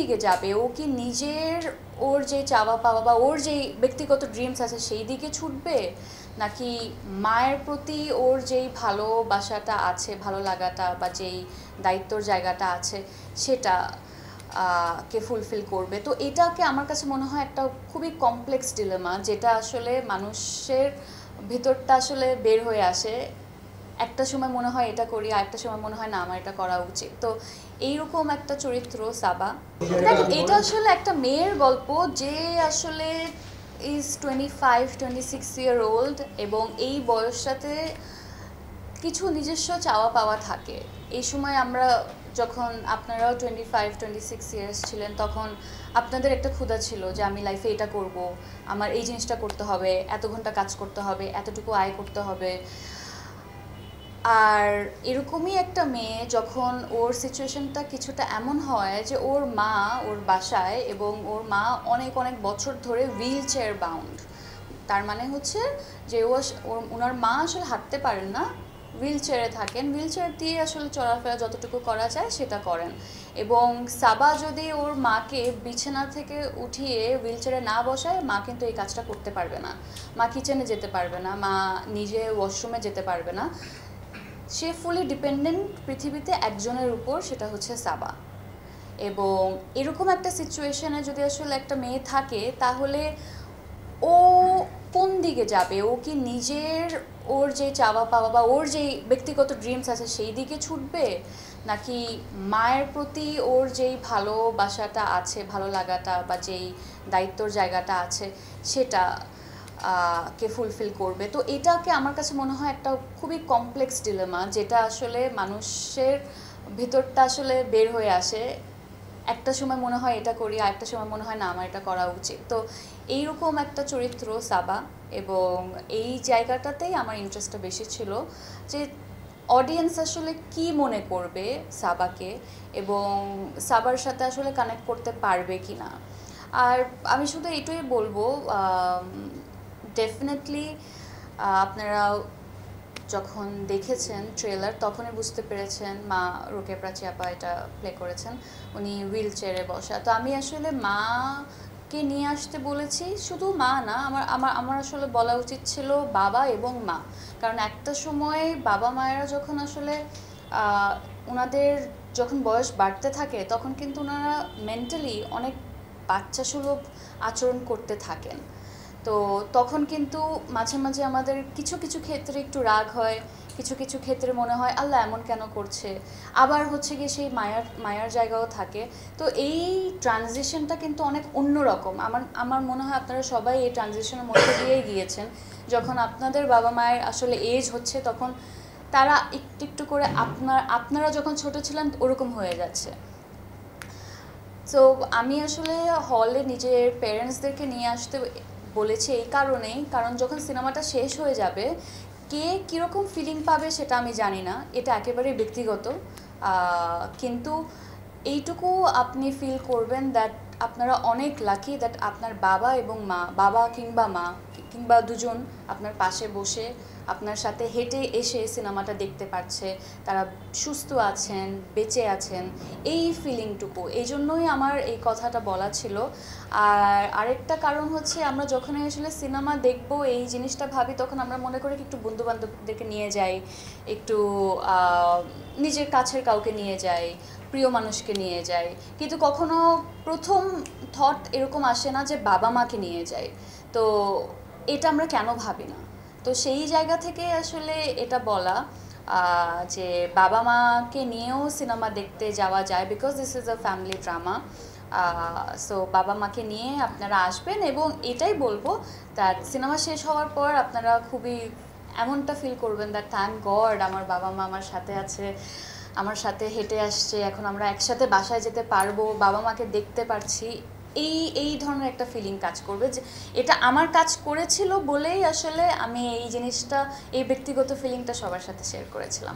দিকে যাবে, ও কি নিজের ওর যে চাওয়া পাওয়া বা ওর যেই ব্যক্তিগত ড্রিমস আছে সেই দিকে ছুটবে, নাকি মায়ের প্রতি ওর যেই ভালোবাসাটা আছে, ভালো লাগাটা বা যেই দায়িত্বর জায়গাটা আছে সেটা কে ফুলফিল করবে। তো এটাকে আমার কাছে মনে হয় একটা খুবই কমপ্লেক্স ডিলেমা, যেটা আসলে মানুষের ভিতরটা আসলে বের হয়ে আসে। একটা সময় মনে হয় এটা করি, আর একটা সময় মনে হয় না আমার এটা করা উচিত। তো এইরকম একটা চরিত্র সাবা। দেখেন, এটা আসলে একটা মেয়ের গল্প যে আসলে ইজ 25-26 ইয়ার ওল্ড, এবং এই বয়সটাতে কিছু নিজস্ব চাওয়া পাওয়া থাকে। এই সময় আমরা যখন আপনারাও 25-26 ইয়ার্স ছিলেন, তখন আপনাদের একটা ক্ষুধা ছিল যে আমি লাইফে এটা করব, আমার এই জিনিসটা করতে হবে, এত ঘন্টা কাজ করতে হবে, এতটুকু আয় করতে হবে। আর এরকমই একটা মেয়ে যখন ওর সিচুয়েশনটা কিছুটা এমন হয় যে ওর মা ওর বাসায়, এবং ওর মা অনেক অনেক বছর ধরে হুইল চেয়ার বাউন্ড। তার মানে হচ্ছে যে ওনার মা আসলে হাঁটতে পারেন না, হুইল চেয়ারে থাকেন, হুইল চেয়ার দিয়ে আসলে চলাফেরা যতটুকু করা যায় সেটা করেন। এবং সাবা যদি ওর মাকে বিছানা থেকে উঠিয়ে হুইল চেয়ারে না বসায়, মা কিন্তু এই কাজটা করতে পারবে না। মা কিচেনে যেতে পারবে না, মা নিজে ওয়াশরুমে যেতে পারবে না। সে ফুলি ডিপেন্ডেন্ট পৃথিবীতে একজনের উপর, সেটা হচ্ছে সাবা। এবং এরকম একটা সিচুয়েশনে যদি আসলে একটা মেয়ে থাকে, তাহলে ও কোন দিকে যাবে? ও কি নিজের ওর যে চাওয়া পাওয়া বা ওর যেই ব্যক্তিগত ড্রিমস আছে সেই দিকে ছুটবে, নাকি মায়ের প্রতি ওর যেই ভালোবাসাটা আছে, ভালো লাগাটা বা যেই দায়িত্বর জায়গাটা আছে সেটা কে ফুলফিল করবে? তো এটাকে আমার কাছে মনে হয় একটা খুবই কমপ্লেক্স ডিলেমা, যেটা আসলে মানুষের ভিতরটা আসলে বের হয়ে আসে। একটা সময় মনে হয় এটা করি, আর একটা সময় মনে হয় না আমার এটা করা উচিত। তো এইরকম একটা চরিত্র সাবা, এবং এই জায়গাটাতেই আমার ইন্টারেস্টটা বেশি ছিল যে অডিয়েন্স আসলে কি মনে করবে সাবাকে, এবং সাবার সাথে আসলে কানেক্ট করতে পারবে কি না। আর আমি শুধু এটাই বলবো, ডেফিনেটলি আপনারা যখন দেখেছেন ট্রেলার তখনই বুঝতে পেরেছেন মা রোকেয়া প্রাচী আপা এটা প্লে করেছেন, উনি হুইল চেয়ারে বসা। তো আমি আসলে মাকে নিয়ে আসতে বলেছি, শুধু মা না, আমার আমার আমার আসলে বলা উচিত ছিল বাবা এবং মা। কারণ একটা সময় বাবা মায়েরা যখন আসলে ওনাদের যখন বয়স বাড়তে থাকে, তখন কিন্তু ওনারা মেন্টালি অনেক বাচ্চা সুলভ আচরণ করতে থাকেন। তো তখন কিন্তু মাঝে মাঝে আমাদের কিছু কিছু ক্ষেত্রে একটু রাগ হয়, কিছু কিছু ক্ষেত্রে মনে হয় আল্লাহ এমন কেন করছে, আবার হচ্ছে গিয়ে সেই মায়ার জায়গাও থাকে। তো এই ট্রানজিশনটা কিন্তু অনেক অন্যরকম। আমার মনে হয় আপনারা সবাই এই ট্রানজিশনের মধ্যে দিয়েই গিয়েছেন। যখন আপনাদের বাবা মায়ের আসলে এজ হচ্ছে, তখন তারা একটু একটু করে আপনারা যখন ছোট ছিলেন ওরকম হয়ে যাচ্ছে। সো আমি আসলে হলে নিজের প্যারেন্টসদেরকে নিয়ে আসতে বলেছি এই কারণেই, কারণ যখন সিনেমাটা শেষ হয়ে যাবে কে কীরকম ফিলিং পাবে সেটা আমি জানি না, এটা একেবারেই ব্যক্তিগত। কিন্তু এইটুকু আপনি ফিল করবেন দ্যাট আপনারা অনেক লাকি দ্যাট আপনার বাবা এবং মা, বাবা কিংবা মা কিংবা দুজন আপনার পাশে বসে আপনার সাথে হেঁটে এসে সিনেমাটা দেখতে পাচ্ছে, তারা সুস্থ আছেন, বেঁচে আছেন, এই ফিলিংটুকু। এই জন্যই আমার এই কথাটা বলা ছিল। আর আরেকটা কারণ হচ্ছে, আমরা যখনই আসলে সিনেমা দেখবো এই জিনিসটা ভাবি, তখন আমরা মনে করি একটু বন্ধুবান্ধবদেরকে নিয়ে যাই, একটু নিজের কাছের কাউকে নিয়ে যাই, প্রিয় মানুষকে নিয়ে যাই, কিন্তু কখনো প্রথম থট এরকম আসে না যে বাবা মাকে নিয়ে যাই। তো এটা আমরা কেন ভাবি না? তো সেই জায়গা থেকে আসলে এটা বলা যে বাবা মাকে নিয়েও সিনেমা দেখতে যাওয়া যায়, because this is a family drama. So বাবা মাকে নিয়ে আপনারা আসবেন, এবং এটাই বলবো দ্যাট সিনেমা শেষ হওয়ার পর আপনারা খুবই এমনটা ফিল করবেন দ্যাট থ্যাংক গড আমার বাবা মা আমার সাথে আছে, আমার সাথে হেঁটে আসছে, এখন আমরা একসাথে বাসায় যেতে পারবো, বাবা মাকে দেখতে পারছি। এই ধরনের একটা ফিলিং কাজ করবে, যে এটা আমার কাজ করেছিল বলেই আসলে আমি এই জিনিসটা, এই ব্যক্তিগত ফিলিংটা সবার সাথে শেয়ার করেছিলাম।